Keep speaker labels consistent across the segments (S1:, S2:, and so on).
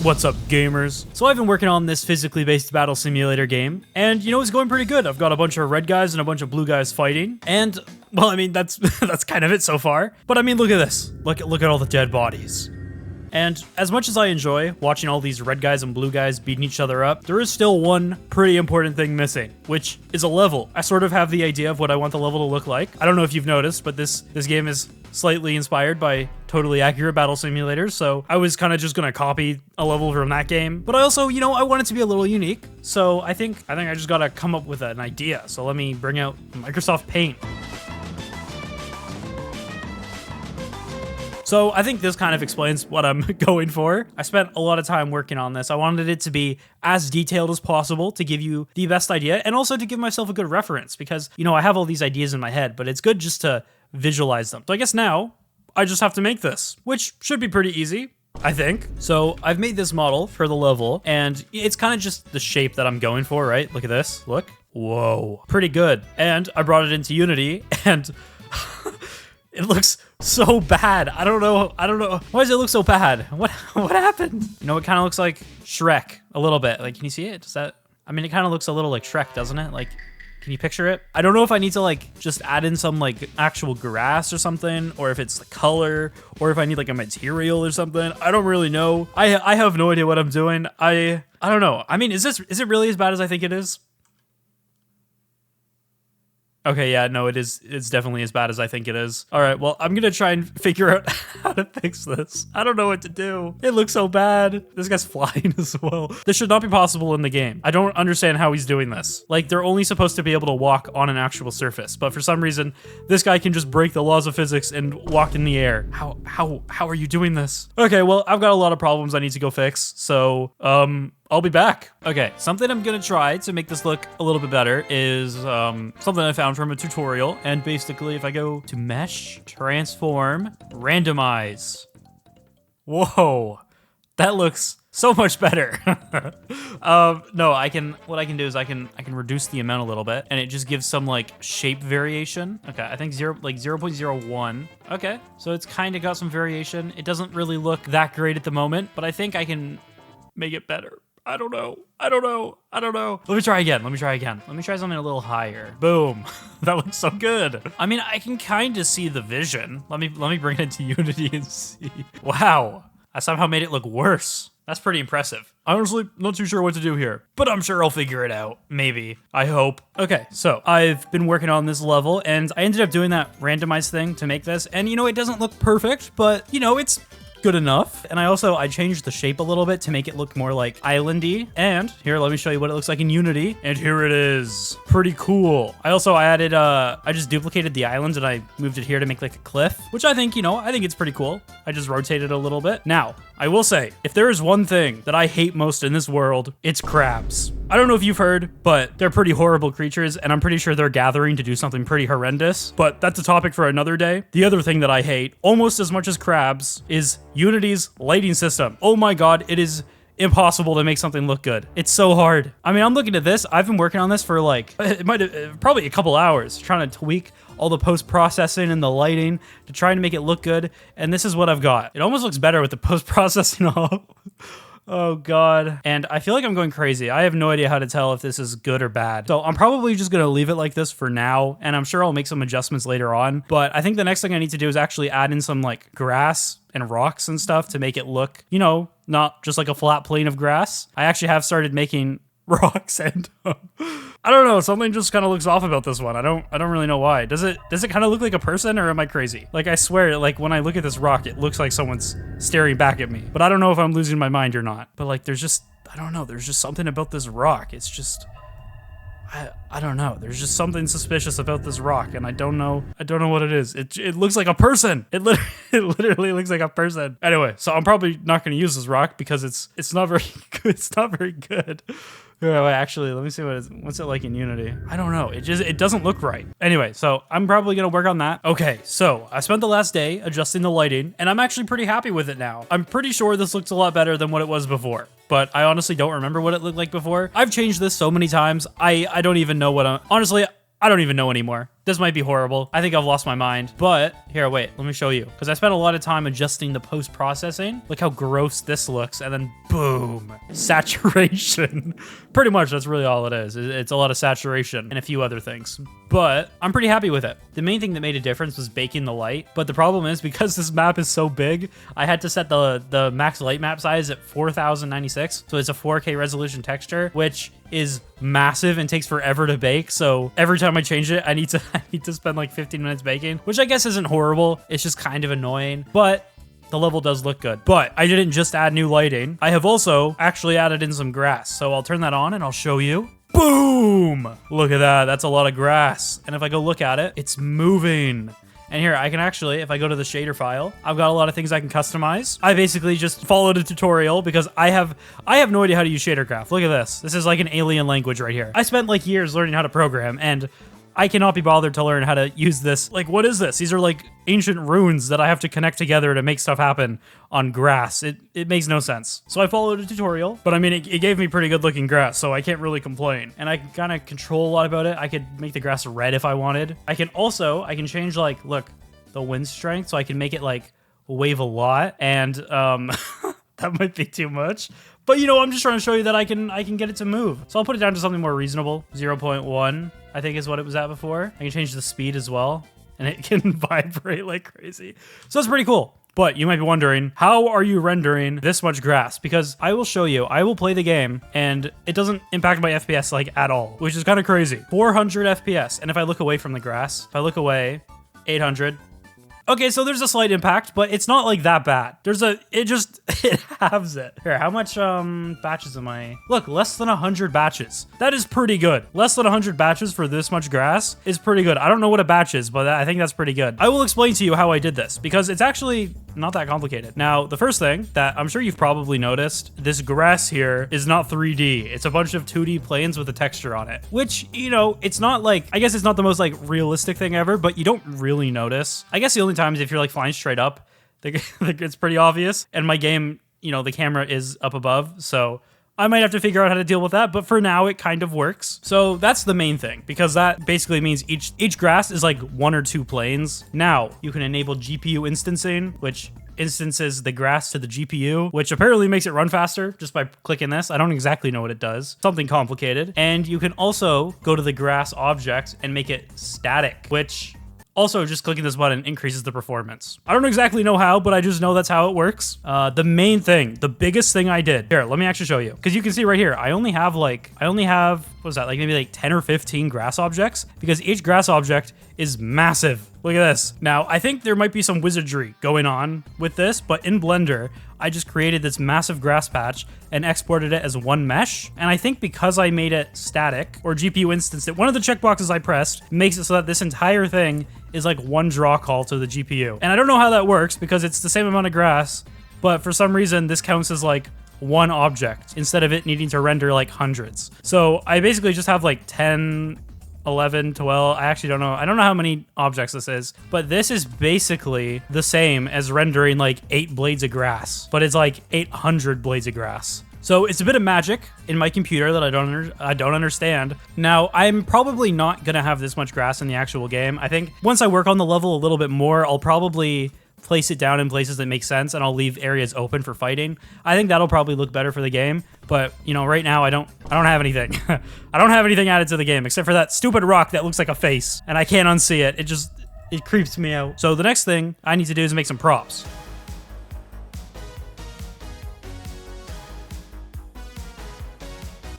S1: What's up, gamers? So I've been working on this physically based battle simulator game, and you know, it's going pretty good. I've got a bunch of red guys and a bunch of blue guys fighting, and well, I mean, that's that's kind of it so far. But I mean, look at this. Look at all the dead bodies. And as much as I enjoy watching all these red guys and blue guys beating each other up, there is still one pretty important thing missing, which is a level. I sort of have the idea of what I want the level to look like. I don't know if you've noticed, but this game is slightly inspired by totally accurate battle simulators, so I was kind of just gonna copy a level from that game. But I also, you know, I want it to be a little unique, so I think I just gotta come up with an idea. So let me bring out Microsoft Paint. So I think this kind of explains what I'm going for. I spent a lot of time working on this. I wanted it to be as detailed as possible to give you the best idea, and also to give myself a good reference, because, you know, I have all these ideas in my head, but it's good just to visualize them. So I guess now I just have to make this, which should be pretty easy, I think. So I've made this model for the level, and it's kind of just the shape that I'm going for, right? Look at this, look. Whoa, pretty good. And I brought it into Unity, and it looks so bad. I don't know. Why does it look so bad? What happened? You know, it kind of looks like Shrek a little bit. Like, can you see it? Does that, I mean, it kind of looks a little like Shrek, doesn't it? Like, can you picture it? I don't know if I need to like just add in some like actual grass or something, or if it's the color, or if I need like a material or something. I don't really know. I have no idea what I'm doing. I don't know. I mean, is it really as bad as I think it is? Okay, yeah, no, it is. It's definitely as bad as I think it is. All right, well, I'm gonna try and figure out how to fix this. I don't know what to do. It looks so bad. This guy's flying as well. This should not be possible in the game. I don't understand how he's doing this. Like, they're only supposed to be able to walk on an actual surface, but for some reason, this guy can just break the laws of physics and walk in the air. How are you doing this? Okay, well, I've got a lot of problems I need to go fix, so, I'll be back. Okay, something I'm gonna try to make this look a little bit better is something I found from a tutorial. And basically, if I go to mesh, transform, randomize. Whoa, that looks so much better. No, what I can do is I can reduce the amount a little bit, and it just gives some like shape variation. Okay, I think 0.01. Okay, so it's kind of got some variation. It doesn't really look that great at the moment, but I think I can make it better. I don't know. Let me try again. Let me try something a little higher. Boom. That looks so good. I mean, I can kind of see the vision. Let me bring it into Unity and see. Wow. I somehow made it look worse. That's pretty impressive. Honestly, not too sure what to do here, but I'm sure I'll figure it out. Maybe. I hope. Okay, so I've been working on this level, and I ended up doing that randomized thing to make this. And, you know, it doesn't look perfect, but, you know, it's good enough. And I changed the shape a little bit to make it look more like islandy. And here, let me show you what it looks like in Unity. And here it is. Pretty cool. I added, I just duplicated the island and I moved it here to make like a cliff, which I think, you know, I think it's pretty cool. I just rotated a little bit. Now, I will say, if there is one thing that I hate most in this world, it's crabs. I don't know if you've heard, but they're pretty horrible creatures, and I'm pretty sure they're gathering to do something pretty horrendous, but that's a topic for another day. The other thing that I hate, almost as much as crabs, is Unity's lighting system. Oh my god, it is impossible to make something look good. It's so hard. I mean, I'm looking at this. I've been working on this for like, probably a couple hours, trying to tweak all the post-processing and the lighting to try and make it look good, and this is what I've got. It almost looks better with the post-processing off. Oh god. And I feel like I'm going crazy. I have no idea how to tell if this is good or bad. So I'm probably just gonna leave it like this for now, and I'm sure I'll make some adjustments later on. But I think the next thing I need to do is actually add in some like grass and rocks and stuff to make it look, you know, not just like a flat plane of grass. I actually have started making rocks, and I don't know, something just kind of looks off about this one. I don't really know why. Does it kind of look like a person, or am I crazy? Like, I swear, like when I look at this rock, it looks like someone's staring back at me, but I don't know if I'm losing my mind or not. But like, there's just, I don't know, there's just something about this rock. It's just, I don't know. There's just something suspicious about this rock, and I don't know what it is. It looks like a person. It literally looks like a person. Anyway, so I'm probably not going to use this rock because it's not very good. It's not very good. Yeah, wait, actually, let me see what's it like in Unity. I don't know. It doesn't look right. Anyway, so I'm probably gonna work on that. Okay, so I spent the last day adjusting the lighting, and I'm actually pretty happy with it now. I'm pretty sure this looks a lot better than what it was before, but I honestly don't remember what it looked like before. I've changed this so many times. I don't even know honestly, I don't even know anymore. This might be horrible. I think I've lost my mind. But here, wait, let me show you. Because I spent a lot of time adjusting the post-processing. Look how gross this looks. And then boom, saturation. Pretty much, that's really all it is. It's a lot of saturation and a few other things. But I'm pretty happy with it. The main thing that made a difference was baking the light. But the problem is, because this map is so big, I had to set the max light map size at 4096. So it's a 4K resolution texture, which is massive and takes forever to bake. So every time I change it, I need to spend like 15 minutes baking, which I guess isn't horrible. It's just kind of annoying, but the level does look good. But I didn't just add new lighting. I have also actually added in some grass. So I'll turn that on and I'll show you. Boom! Look at that. That's a lot of grass. And if I go look at it, it's moving. And here, I can actually, if I go to the shader file, I've got a lot of things I can customize. I basically just followed a tutorial because I have no idea how to use Shadercraft. Look at this. This is like an alien language right here. I spent like years learning how to program, and I cannot be bothered to learn how to use this. Like, what is this? These are like ancient runes that I have to connect together to make stuff happen on grass. It makes no sense. So I followed a tutorial, but I mean, it gave me pretty good looking grass, so I can't really complain. And I can kind of control a lot about it. I could make the grass red if I wanted. I can change like, look, the wind strength, so I can make it like wave a lot. And that might be too much. But you know, I'm just trying to show you that I can get it to move. So I'll put it down to something more reasonable. 0.1, I think is what it was at before. I can change the speed as well, and it can vibrate like crazy. So it's pretty cool. But you might be wondering, how are you rendering this much grass? Because I will show you, I will play the game and it doesn't impact my FPS like at all, which is kind of crazy. 400 FPS. And if I look away from the grass, if I look away, 800. Okay, so there's a slight impact, but it's not like that bad. It halves it. Here, how much batches am I? Look, less than 100 batches. That is pretty good. Less than 100 batches for this much grass is pretty good. I don't know what a batch is, but I think that's pretty good. I will explain to you how I did this because it's actually not that complicated. Now, the first thing that I'm sure you've probably noticed, this grass here is not 3D. It's a bunch of 2D planes with a texture on it, which, you know, it's not like, I guess it's not the most like realistic thing ever, but you don't really notice. I guess the only times if you're like flying straight up, it's pretty obvious. And my game, you know, the camera is up above, so I might have to figure out how to deal with that, but for now it kind of works. So that's the main thing, because that basically means each grass is like 1 or 2 planes. Now you can enable GPU instancing, which instances the grass to the GPU, which apparently makes it run faster just by clicking this. I don't exactly know what it does. Something complicated. And you can also go to the grass object and make it static, which also, just clicking this button increases the performance. I don't exactly know how, but I just know that's how it works. The main thing, the biggest thing I did. Here, let me actually show you. Because you can see right here, I only have, what was that? Like maybe like 10 or 15 grass objects. Because each grass object is massive. Look at this. Now, I think there might be some wizardry going on with this, but in Blender, I just created this massive grass patch and exported it as one mesh. And I think because I made it static, or GPU instanced it, one of the checkboxes I pressed makes it so that this entire thing is like one draw call to the GPU. And I don't know how that works because it's the same amount of grass, but for some reason this counts as like one object instead of it needing to render like hundreds. So I basically just have like 10, 11, 12, I actually don't know. I don't know how many objects this is, but this is basically the same as rendering like 8 blades of grass, but it's like 800 blades of grass. So it's a bit of magic in my computer that I don't understand. Now, I'm probably not gonna have this much grass in the actual game. I think once I work on the level a little bit more, I'll probably place it down in places that make sense and I'll leave areas open for fighting. I think that'll probably look better for the game, but you know, right now I don't have anything. I don't have anything added to the game except for that stupid rock that looks like a face and I can't unsee it. It creeps me out. So the next thing I need to do is make some props.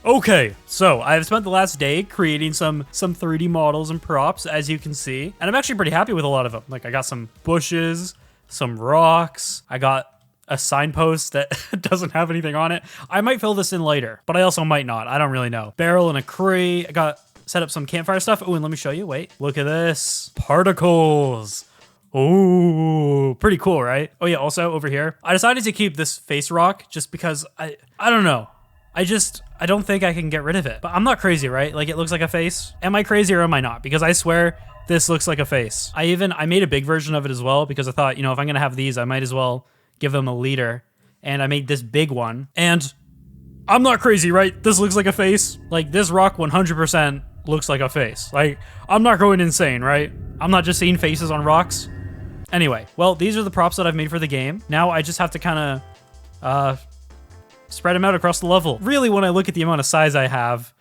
S1: Okay, so I've spent the last day creating some 3D models and props, as you can see, and I'm actually pretty happy with a lot of them. Like I got some bushes, some rocks, I got a signpost that doesn't have anything on it. I might fill this in later, but I also might not. I don't really know. Barrel and a crate. I got set up some campfire stuff. Oh, and let me show you. Wait, look at this. Particles. Oh, pretty cool, right? Oh yeah, also over here, I decided to keep this face rock just because I don't know. I don't think I can get rid of it. But I'm not crazy, right? Like it looks like a face. Am I crazy or am I not? Because I swear this looks like a face. I made a big version of it as well because I thought, you know, if I'm gonna have these, I might as well give them a leader. And I made this big one. And I'm not crazy, right? This looks like a face. Like this rock 100% looks like a face. Like, I'm not going insane, right? I'm not just seeing faces on rocks. Anyway, well, these are the props that I've made for the game. Now I just have to kind of spread them out across the level. Really, when I look at the amount of size I have,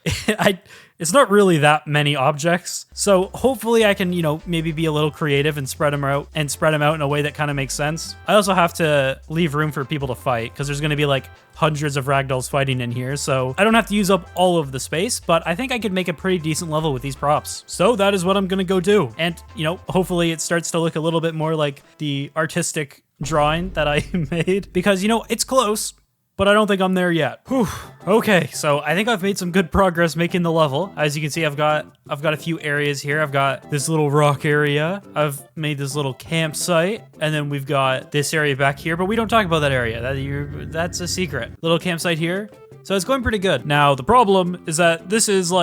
S1: it's not really that many objects. So hopefully I can, you know, maybe be a little creative and spread them out in a way that kind of makes sense. I also have to leave room for people to fight because there's going to be like hundreds of ragdolls fighting in here. So I don't have to use up all of the space, but I think I could make a pretty decent level with these props. So that is what I'm going to go do. And, you know, hopefully it starts to look a little bit more like the artistic drawing that I made because, you know, it's close, but I don't think I'm there yet. Whew. Okay, so I think I've made some good progress making the level. As you can see, I've got a few areas here. I've got this little rock area. I've made this little campsite, and then we've got this area back here, but we don't talk about that area. That's a secret. Little campsite here. So it's going pretty good. Now, the problem is that this is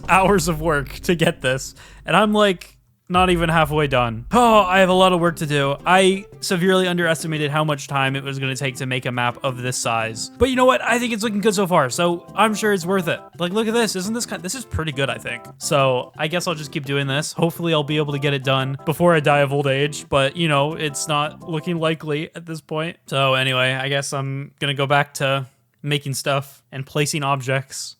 S1: hours of work to get this, and I'm like, not even halfway done. Oh, I have a lot of work to do. I severely underestimated how much time it was going to take to make a map of this size. But you know what? I think it's looking good so far, so I'm sure it's worth it. Like, look at this. Isn't this this is pretty good, I think. So I guess I'll just keep doing this. Hopefully I'll be able to get it done before I die of old age, but you know, it's not looking likely at this point. So anyway, I guess I'm going to go back to making stuff and placing objects.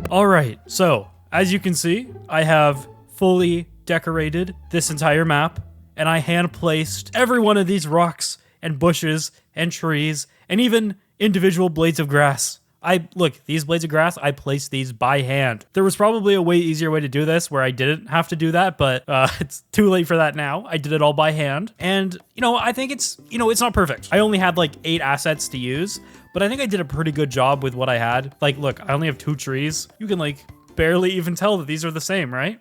S1: All right, so as you can see, I have fully decorated this entire map, and I hand-placed every one of these rocks and bushes and trees and even individual blades of grass. Look, these blades of grass, I placed these by hand. There was probably a way easier way to do this where I didn't have to do that, but it's too late for that now. I did it all by hand. And, you know, I think it's not perfect. I only had like 8 assets to use, but I think I did a pretty good job with what I had. Like, look, I only have 2 trees. You can like barely even tell that these are the same, right?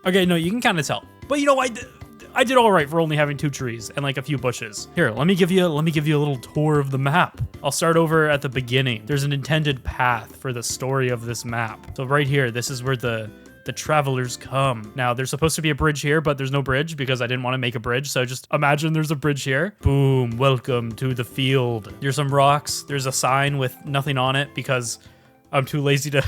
S1: Okay, no, you can kind of tell. But you know, I did all right for only having 2 trees and like a few bushes. Here, let me give you a little tour of the map. I'll start over at the beginning. There's an intended path for the story of this map. So right here, this is where the travelers come. Now, there's supposed to be a bridge here, but there's no bridge because I didn't want to make a bridge. So just imagine there's a bridge here. Boom, welcome to the field. There's some rocks. There's a sign with nothing on it because I'm too lazy to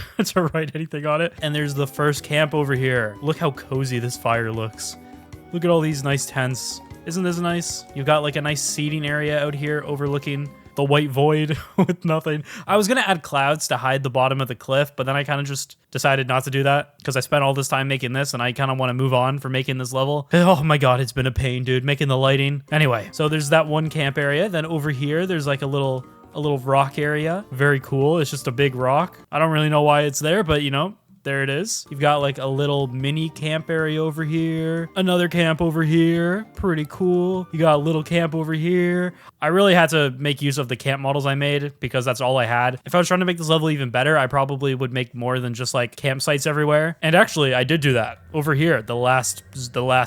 S1: write anything on it. And there's the first camp over here. Look how cozy this fire looks. Look at all these nice tents. Isn't this nice? You've got like a nice seating area out here overlooking the white void with nothing. I was gonna add clouds to hide the bottom of the cliff, but then I kind of just decided not to do that because I spent all this time making this and I kind of want to move on for making this level. Oh my god, it's been a pain, dude, making the lighting. Anyway, so there's that one camp area. Then over here, there's like a little rock area. Very cool. It's just a big rock. I don't really know why it's there, but you know, there it is. You've got like a little mini camp area over here. Another camp over here. Pretty cool. You got a little camp over here. I really had to make use of the camp models I made because that's all I had. If I was trying to make this level even better, I probably would make more than just like campsites everywhere. And actually, I did do that. Over here, the last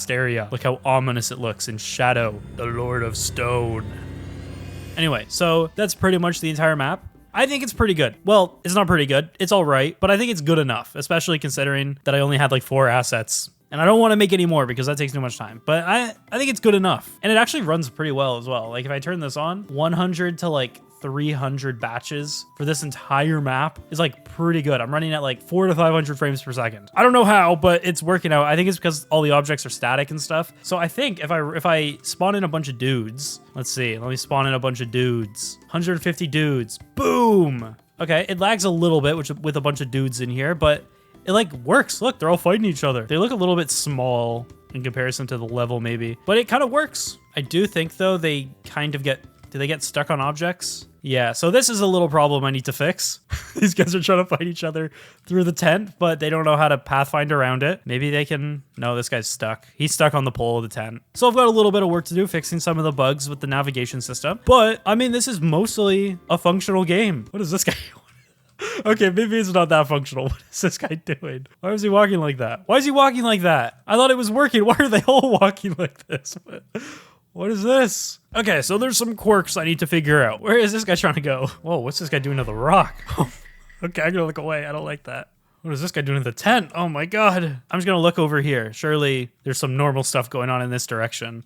S1: area. Look how ominous it looks in shadow. The Lord of Stone. Anyway, so that's pretty much the entire map. I think it's pretty good. Well, it's not pretty good. It's all right, but I think it's good enough, especially considering that I only had like 4 assets. And I don't want to make any more because that takes too much time. But I think it's good enough. And it actually runs pretty well as well. Like if I turn this on, 100 to like 300 batches for this entire map is like pretty good. I'm running at like 400 to 500 frames per second. I don't know how, but it's working out. I think it's because all the objects are static and stuff. So I think if I spawn in a bunch of dudes, let's see, let me spawn in a bunch of dudes. 150 dudes, boom. Okay, it lags a little bit with a bunch of dudes in here, but it like works. Look, they're all fighting each other. They look a little bit small in comparison to the level maybe, but it kind of works. I do think though they kind of do they get stuck on objects? Yeah, so this is a little problem I need to fix. These guys are trying to fight each other through the tent, but they don't know how to pathfind around it. Maybe they can... No, this guy's stuck. He's stuck on the pole of the tent. So I've got a little bit of work to do fixing some of the bugs with the navigation system. But, I mean, this is mostly a functional game. What is this guy doing? Okay, maybe it's not that functional. What is this guy doing? Why is he walking like that? Why is he walking like that? I thought it was working. Why are they all walking like this? What is this? Okay, so there's some quirks I need to figure out. Where is this guy trying to go? Whoa, what's this guy doing to the rock? Okay, I'm gonna look away. I don't like that. What is this guy doing to the tent? Oh my god. I'm just gonna look over here. Surely there's some normal stuff going on in this direction.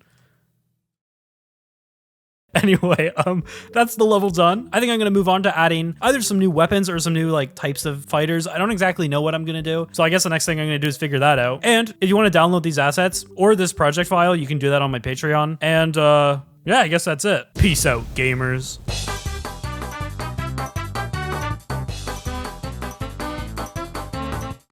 S1: Anyway, that's the level done. I think I'm gonna move on to adding either some new weapons or some new like types of fighters. I don't exactly know what I'm gonna do. So I guess the next thing I'm gonna do is figure that out. And if you want to download these assets or this project file, you can do that on my Patreon. And yeah, I guess that's it. Peace out, gamers.